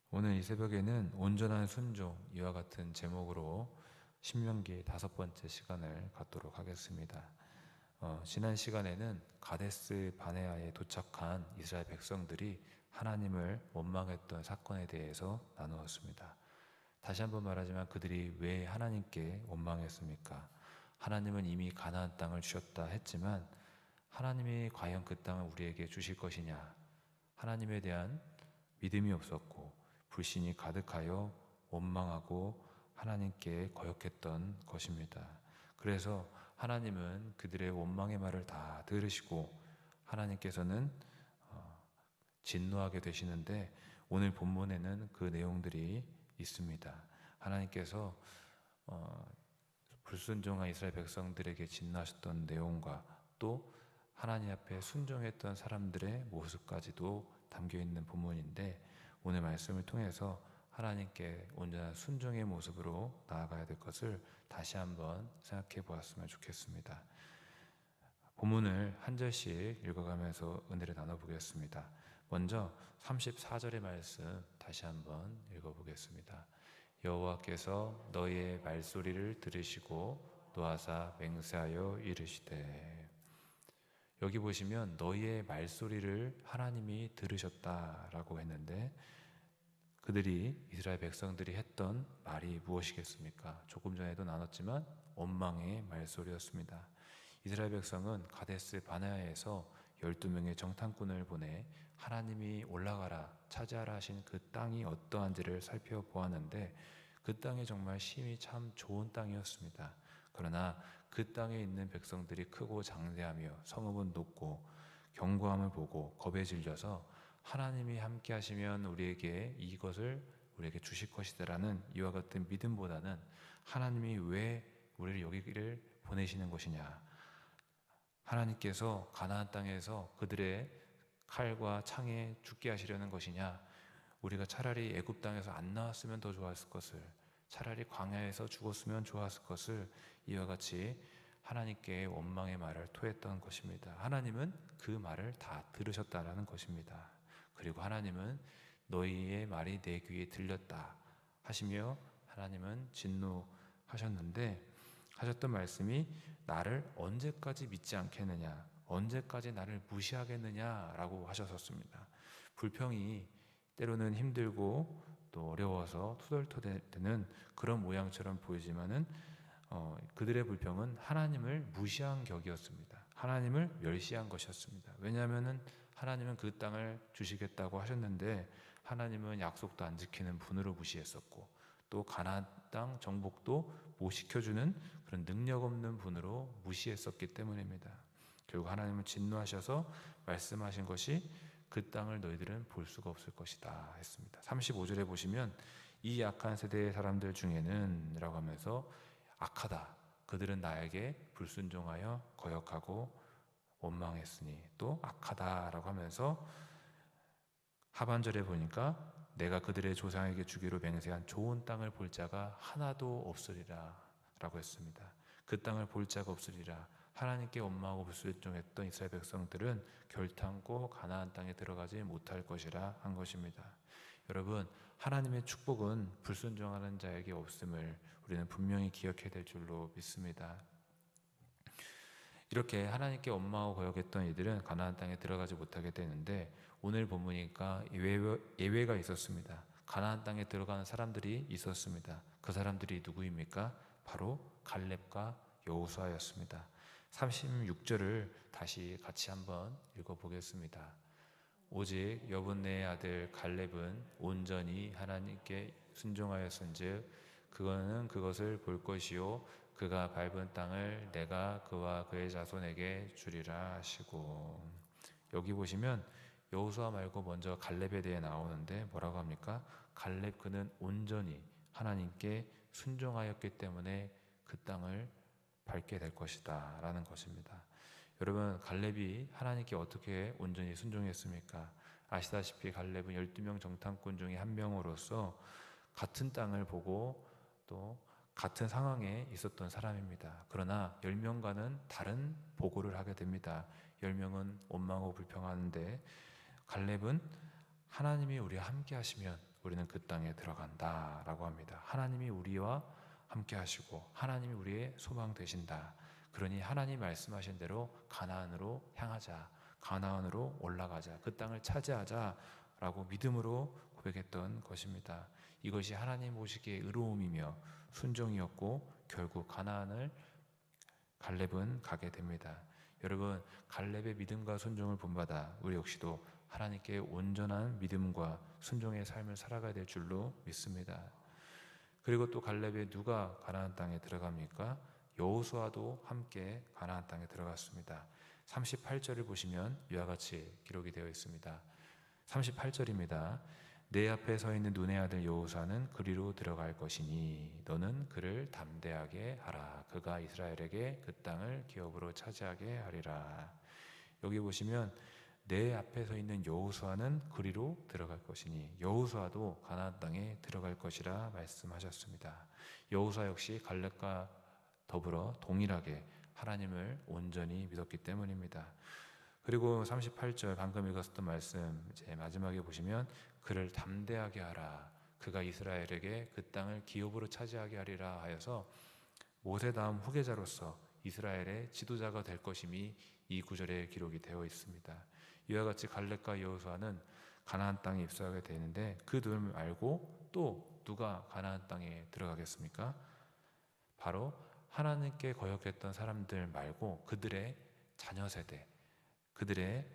오늘 이 새벽에는 온전한 순종 이와 같은 제목으로 신명기 5번째 시간을 갖도록 하겠습니다. 지난 시간에는 가데스 바네아에 도착한 이스라엘 백성들이 하나님을 원망했던 사건에 대해서 나누었습니다. 다시 한번 말하지만 그들이 왜 하나님께 원망했습니까? 하나님은 이미 가나안 땅을 주셨다 했지만 하나님이 과연 그 땅을 우리에게 주실 것이냐? 하나님에 대한 믿음이 없었고 불신이 가득하여 원망하고 하나님께 거역했던 것입니다. 그래서 하나님은 그들의 원망의 말을 다 들으시고 하나님께서는 진노하게 되시는데, 오늘 본문에는 그 내용들이 있습니다. 하나님께서 불순종한 이스라엘 백성들에게 진노하셨던 내용과 또 하나님 앞에 순종했던 사람들의 모습까지도 담겨 있는 본문인데, 오늘 말씀을 통해서 하나님께 온전한 순종의 모습으로 나아가야 될 것을 다시 한번 생각해 보았으면 좋겠습니다. 본문을 한 절씩 읽어가면서 은혜를 나눠보겠습니다. 먼저 34절의 말씀 다시 한번 읽어보겠습니다. 여호와께서 너희의 말소리를 들으시고 노하사 맹세하여 이르시되. 여기 보시면 너희의 말소리를 하나님이 들으셨다라고 했는데, 그들이 이스라엘 백성들이 했던 말이 무엇이겠습니까? 조금 전에도 나눴지만 원망의 말소리였습니다. 이스라엘 백성은 가데스 바네아에서 12명의 정탐꾼을 보내 하나님이 올라가라 차지하라 하신 그 땅이 어떠한지를 살펴보았는데, 그 땅이 정말 심히 참 좋은 땅이었습니다. 그러나 그 땅에 있는 백성들이 크고 장대하며 성읍은 높고 견고함을 보고 겁에 질려서 하나님이 함께 하시면 우리에게 이것을 우리에게 주실 것이다라는 이와 같은 믿음보다는 하나님이 왜 우리를 여기를 보내시는 것이냐, 하나님께서 가나안 땅에서 그들의 칼과 창에 죽게 하시려는 것이냐, 우리가 차라리 애굽 땅에서 안 나왔으면 더 좋았을 것을, 차라리 광야에서 죽었으면 좋았을 것을, 이와 같이 하나님께 원망의 말을 토했던 것입니다. 하나님은 그 말을 다 들으셨다라는 것입니다. 그리고 하나님은 너희의 말이 내 귀에 들렸다 하시며 하나님은 진노하셨는데, 하셨던 말씀이 나를 언제까지 믿지 않겠느냐, 언제까지 나를 무시하겠느냐라고 하셨었습니다. 불평이 때로는 힘들고 또 어려워서 투덜투덜대는 그런 모양처럼 보이지만은 그들의 불평은 하나님을 무시한 격이었습니다. 하나님을 멸시한 것이었습니다. 왜냐하면은 하나님은 그 땅을 주시겠다고 하셨는데 하나님은 약속도 안 지키는 분으로 무시했었고, 또 가나안 땅 정복도 못 시켜주는 그런 능력 없는 분으로 무시했었기 때문입니다. 결국 하나님은 진노하셔서 말씀하신 것이 그 땅을 너희들은 볼 수가 없을 것이다 했습니다. 35절에 보시면 이 약한 세대의 사람들 중에는 라고 하면서 악하다, 그들은 나에게 불순종하여 거역하고 원망했으니, 또 악하다라고 하면서 하반절에 보니까 내가 그들의 조상에게 주기로 맹세한 좋은 땅을 볼 자가 하나도 없으리라 라고 했습니다. 그 땅을 볼 자가 없으리라. 하나님께 원망하고 불순종했던 이스라엘 백성들은 결탄코 가나안 땅에 들어가지 못할 것이라 한 것입니다. 여러분, 하나님의 축복은 불순종하는 자에게 없음을 우리는 분명히 기억해야 될 줄로 믿습니다. 이렇게 하나님께 원망하고 거역했던 이들은 가나안 땅에 들어가지 못하게 되는데, 오늘 본문이니까 예외가 있었습니다. 가나안 땅에 들어가는 사람들이 있었습니다. 그 사람들이 누구입니까? 바로 갈렙과 여호수아였습니다. 36절을 다시 같이 한번 읽어보겠습니다. 오직 여분네의 아들 갈렙은 온전히 하나님께 순종하였은즉 그거는 그것을 볼 것이요 그가 밟은 땅을 내가 그와 그의 자손에게 주리라 하시고. 여기 보시면 여호수아 말고 먼저 갈렙에 대해 나오는데 뭐라고 합니까? 갈렙 그는 온전히 하나님께 순종하였기 때문에 그 땅을 밟게 될 것이다 라는 것입니다. 여러분, 갈렙이 하나님께 어떻게 온전히 순종했습니까? 아시다시피 갈렙은 12명 정탐꾼 중에 한 명으로서 같은 땅을 보고 또 같은 상황에 있었던 사람입니다. 그러나 10명과는 다른 보고를 하게 됩니다. 10명은 원망하고 불평하는데 갈렙은 하나님이 우리와 함께 하시면 우리는 그 땅에 들어간다라고 합니다. 하나님이 우리와 함께 하시고 하나님이 우리의 소망 되신다. 그러니 하나님 말씀하신 대로 가나안으로 향하자. 가나안으로 올라가자. 그 땅을 차지하자라고 믿음으로 고백했던 것입니다. 이것이 하나님 보시기에 의로움이며 순종이었고 결국 가나안을 갈렙은 가게 됩니다. 여러분, 갈렙의 믿음과 순종을 본받아 우리 역시도 하나님께 온전한 믿음과 순종의 삶을 살아가야 될 줄로 믿습니다. 그리고 또 갈렙에 누가 가나안 땅에 들어갑니까? 여호수아도 함께 가나안 땅에 들어갔습니다. 38절을 보시면 이와 같이 기록이 되어 있습니다. 38절입니다. 내 앞에 서 있는 눈의 아들 여호수아는 그리로 들어갈 것이니 너는 그를 담대하게 하라. 그가 이스라엘에게 그 땅을 기업으로 차지하게 하리라. 여기 보시면 내 앞에 서 있는 여호수아는 그리로 들어갈 것이니 여호수아도 가나안 땅에 들어갈 것이라 말씀하셨습니다. 여호수아 역시 갈렙과 더불어 동일하게 하나님을 온전히 믿었기 때문입니다. 그리고 38절 방금 읽었던 말씀 이제 마지막에 보시면 그를 담대하게 하라. 그가 이스라엘에게 그 땅을 기업으로 차지하게 하리라 하여서 모세 다음 후계자로서 이스라엘의 지도자가 될 것임이 이 구절에 기록이 되어 있습니다. 이와 같이 갈렙과 여호수아는 가나안 땅에 입성하게 되는데 그 둘 말고 또 누가 가나안 땅에 들어가겠습니까? 바로 하나님께 거역했던 사람들 말고 그들의 자녀 세대, 그들의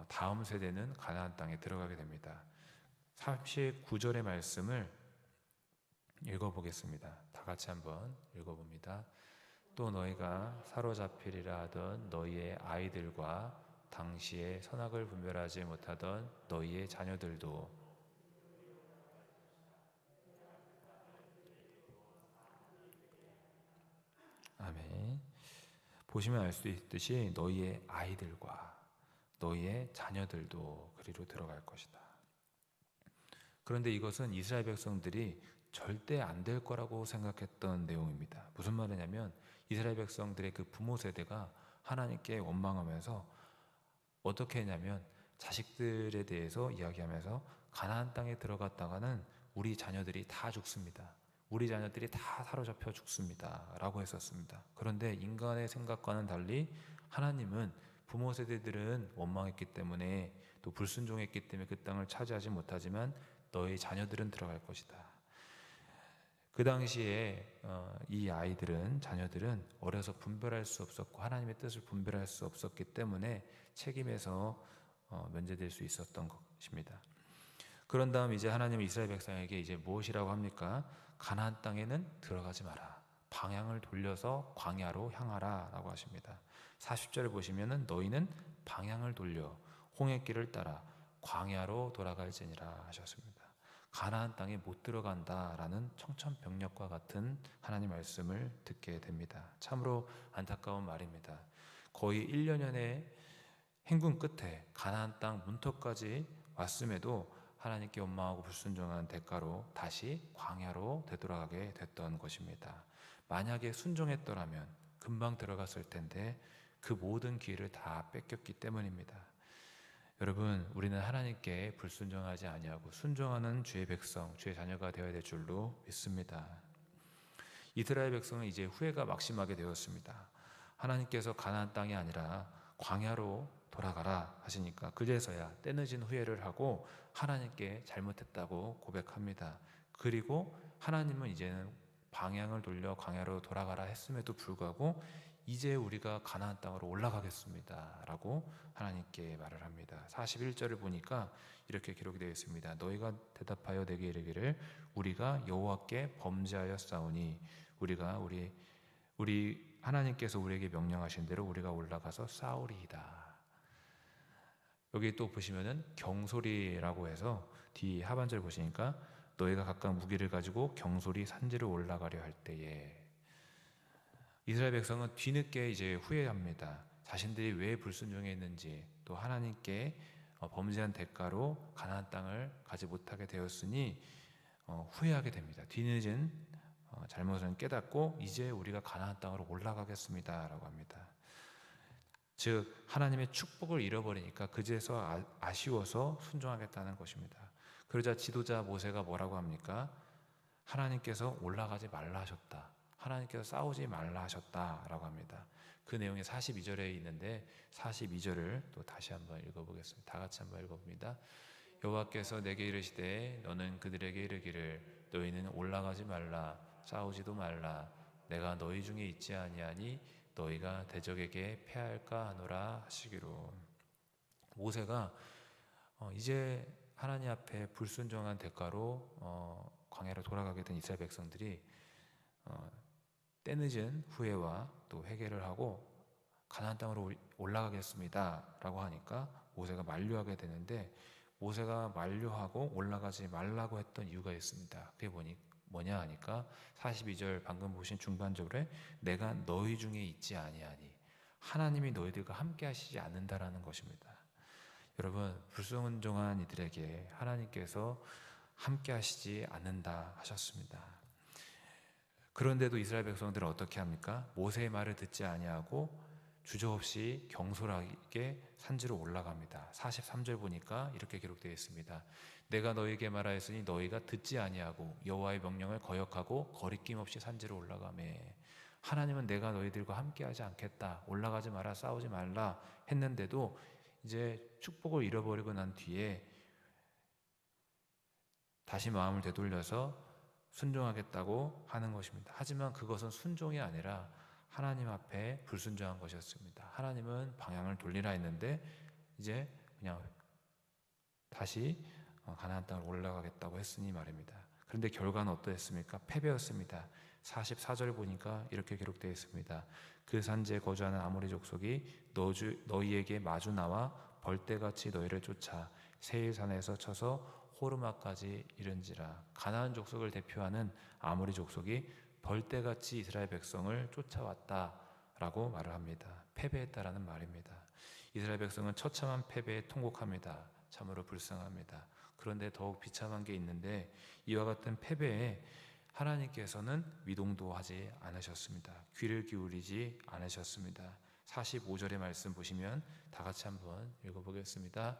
다음 세대는 가나안 땅에 들어가게 됩니다. 39절의 말씀을 읽어보겠습니다. 다 같이 한번 읽어봅니다. 또 너희가 사로잡히리라 하던 너희의 아이들과 당시에 선악을 분별하지 못하던 너희의 자녀들도 아멘. 보시면 알 수 있듯이 너희의 아이들과 너희의 자녀들도 그리로 들어갈 것이다. 그런데 이것은 이스라엘 백성들이 절대 안 될 거라고 생각했던 내용입니다. 무슨 말이냐면 이스라엘 백성들의 그 부모 세대가 하나님께 원망하면서 어떻게 했냐면 자식들에 대해서 이야기하면서 가나안 땅에 들어갔다가는 우리 자녀들이 다 죽습니다. 우리 자녀들이 다 사로잡혀 죽습니다. 라고 했었습니다. 그런데 인간의 생각과는 달리 하나님은 부모 세대들은 원망했기 때문에 또 불순종했기 때문에 그 땅을 차지하지 못하지만 너희 자녀들은 들어갈 것이다. 그 당시에 이 아이들은 자녀들은 어려서 분별할 수 없었고 하나님의 뜻을 분별할 수 없었기 때문에 책임에서 면제될 수 있었던 것입니다. 그런 다음 이제 하나님은 이스라엘 백성에게 이제 무엇이라고 합니까? 가나안 땅에는 들어가지 마라. 방향을 돌려서 광야로 향하라 라고 하십니다. 40절을 보시면은 너희는 방향을 돌려 홍해길을 따라 광야로 돌아갈지니라 하셨습니다. 가나안 땅에 못 들어간다라는 청천벽력과 같은 하나님 말씀을 듣게 됩니다. 참으로 안타까운 말입니다. 거의 1년여의 행군 끝에 가나안 땅 문턱까지 왔음에도 하나님께 원망하고 불순종한 대가로 다시 광야로 되돌아가게 됐던 것입니다. 만약에 순종했더라면 금방 들어갔을 텐데 그 모든 기회를 다 뺏겼기 때문입니다. 여러분, 우리는 하나님께 불순종하지 아니하고 순종하는 주의 백성, 주의 자녀가 되어야 될 줄로 믿습니다. 이스라엘 백성은 이제 후회가 막심하게 되었습니다. 하나님께서 가나안 땅이 아니라 광야로 돌아가라 하시니까 그제서야 때늦은 후회를 하고 하나님께 잘못했다고 고백합니다. 그리고 하나님은 이제는 방향을 돌려 광야로 돌아가라 했음에도 불구하고 이제 우리가 가나안 땅으로 올라가겠습니다 라고 하나님께 말을 합니다. 41절을 보니까 이렇게 기록이 되어 있습니다. 너희가 대답하여 내게 이르기를 우리가 여호와께 범죄하여 싸우니 우리 하나님께서 우리에게 명령하신 대로 우리가 올라가서 싸우리이다. 여기 또 보시면은 경솔이라고 해서 뒤 하반절 보시니까 너희가 각각 무기를 가지고 경솔이 산지로 올라가려 할 때에 이스라엘 백성은 뒤늦게 이제 후회합니다. 자신들이 왜 불순종했는지 또 하나님께 범죄한 대가로 가나안 땅을 가지 못하게 되었으니 후회하게 됩니다. 뒤늦은 잘못은 깨닫고 이제 우리가 가나안 땅으로 올라가겠습니다 라고 합니다. 즉 하나님의 축복을 잃어버리니까 그제서 아쉬워서 순종하겠다는 것입니다. 그러자 지도자 모세가 뭐라고 합니까? 하나님께서 올라가지 말라 하셨다. 하나님께서 싸우지 말라 하셨다라고 합니다. 그 내용이 42절에 있는데 42절을 또 다시 한번 읽어보겠습니다. 다 같이 한번 읽어봅니다. 여호와께서 내게 이르시되 너는 그들에게 이르기를 너희는 올라가지 말라 싸우지도 말라 내가 너희 중에 있지 아니하니 너희가 대적에게 패할까 하노라 하시기로. 모세가 이제 하나님 앞에 불순종한 대가로 광야로 돌아가게 된 이스라엘 백성들이 때늦은 후회와 또 회개를 하고 가나안 땅으로 올라가겠습니다 라고 하니까 모세가 만류하게 되는데, 모세가 만류하고 올라가지 말라고 했던 이유가 있습니다. 그게 뭐냐 하니까 42절 방금 보신 중반절에 내가 너희 중에 있지 아니하니, 하나님이 너희들과 함께 하시지 않는다라는 것입니다. 여러분, 불순종한 이들에게 하나님께서 함께 하시지 않는다 하셨습니다. 그런데도 이스라엘 백성들은 어떻게 합니까? 모세의 말을 듣지 아니하고 주저없이 경솔하게 산지로 올라갑니다. 43절 보니까 이렇게 기록되어 있습니다. 내가 너희에게 말하였으니 너희가 듣지 아니하고 여호와의 명령을 거역하고 거리낌 없이 산지로 올라가매. 하나님은 내가 너희들과 함께하지 않겠다, 올라가지 마라, 싸우지 말라 했는데도 이제 축복을 잃어버리고 난 뒤에 다시 마음을 되돌려서 순종하겠다고 하는 것입니다. 하지만 그것은 순종이 아니라 하나님 앞에 불순종한 것이었습니다. 하나님은 방향을 돌리라 했는데 이제 그냥 다시 가나안 땅을 올라가겠다고 했으니 말입니다. 그런데 결과는 어떠했습니까? 패배였습니다. 44절 보니까 이렇게 기록되어 있습니다. 그 산지에 거주하는 아모리 족속이 너희에게 마주 나와 벌떼같이 너희를 쫓아 세일산에서 쳐서 호르마까지 이른지라. 가나안 족속을 대표하는 아모리 족속이 벌떼같이 이스라엘 백성을 쫓아왔다라고 말을 합니다. 패배했다라는 말입니다. 이스라엘 백성은 처참한 패배에 통곡합니다. 참으로 불쌍합니다. 그런데 더욱 비참한 게 있는데, 이와 같은 패배에 하나님께서는 미동도 하지 않으셨습니다. 귀를 기울이지 않으셨습니다. 45절의 말씀 보시면 다 같이 한번 읽어보겠습니다.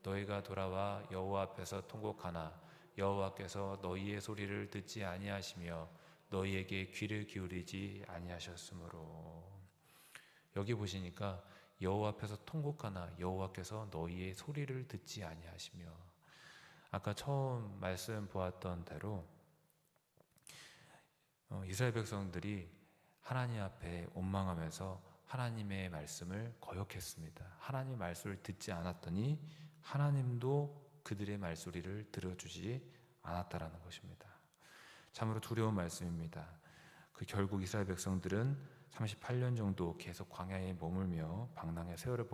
너희가 돌아와 여호와 앞에서 통곡하나 여호와께서 너희의 소리를 듣지 아니하시며 너희에게 귀를 기울이지 아니하셨으므로. 여기 보시니까 여호와 앞에서 통곡하나 여호와께서 너희의 소리를 듣지 아니하시며, 아까 처음 말씀 보았던 대로 이스라엘 백성들이 하나님 앞에 원망하면서 하나님의 말씀을 거역했습니다. 하나님의 말씀을 듣지 않았더니 하나님도 그들의 말소리를 들어주지 않았다라는 것입니다. 참으로 두려운 말씀입니다. 결국 이스라엘 백성들은 38년 정도 계속 광야에 머물며 방랑의 세월을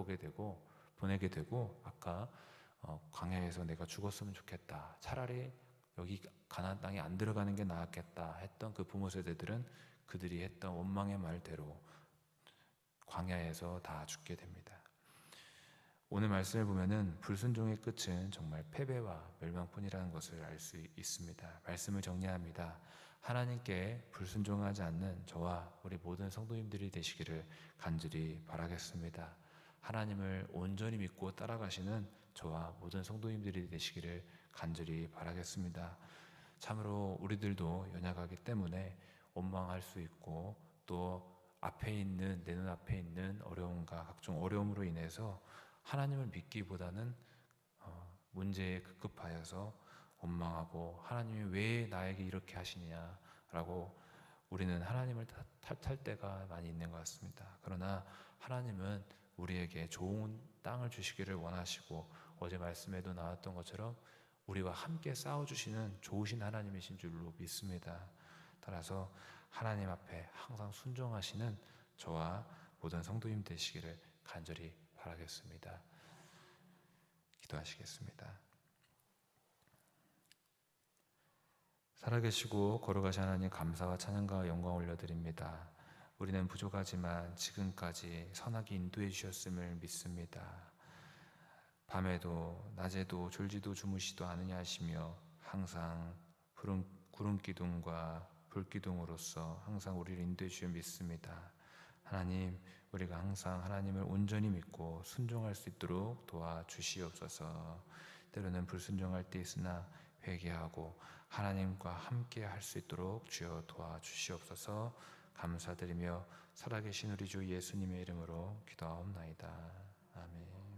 보내게 되고 아까 광야에서 내가 죽었으면 좋겠다, 차라리 여기 가나안 땅에 안 들어가는 게 나았겠다 했던 그 부모 세대들은 그들이 했던 원망의 말대로 광야에서 다 죽게 됩니다. 오늘 말씀을 보면은 불순종의 끝은 정말 패배와 멸망뿐이라는 것을 알 수 있습니다. 말씀을 정리합니다. 하나님께 불순종하지 않는 저와 우리 모든 성도님들이 되시기를 간절히 바라겠습니다. 하나님을 온전히 믿고 따라가시는 저와 모든 성도님들이 되시기를 간절히 바라겠습니다. 참으로 우리들도 연약하기 때문에 원망할 수 있고, 또 내 눈앞에 있는 어려움과 각종 어려움으로 인해서 하나님을 믿기보다는 문제에 급급하여서 원망하고 하나님이 왜 나에게 이렇게 하시냐라고 우리는 하나님을 탓할 때가 많이 있는 것 같습니다. 그러나 하나님은 우리에게 좋은 땅을 주시기를 원하시고, 어제 말씀에도 나왔던 것처럼 우리와 함께 싸워주시는 좋으신 하나님이신 줄로 믿습니다. 따라서 하나님 앞에 항상 순종하시는 저와 모든 성도님 되시기를 간절히 바라겠습니다. 기도하시겠습니다. 살아계시고 거룩하신 하나님, 감사와 찬양과 영광 올려드립니다. 우리는 부족하지만 지금까지 선하게 인도해 주셨음을 믿습니다. 밤에도 낮에도 졸지도 주무시도 않으냐 하시며 항상 구름 기둥과 불 기둥으로서 항상 우리를 인도해 주시며 믿습니다. 하나님, 우리가 항상 하나님을 온전히 믿고 순종할 수 있도록 도와주시옵소서. 때로는 불순종할 때 있으나 회개하고 하나님과 함께 할 수 있도록 주여 도와주시옵소서. 감사드리며 살아계신 우리 주 예수님의 이름으로 기도하옵나이다. 아멘.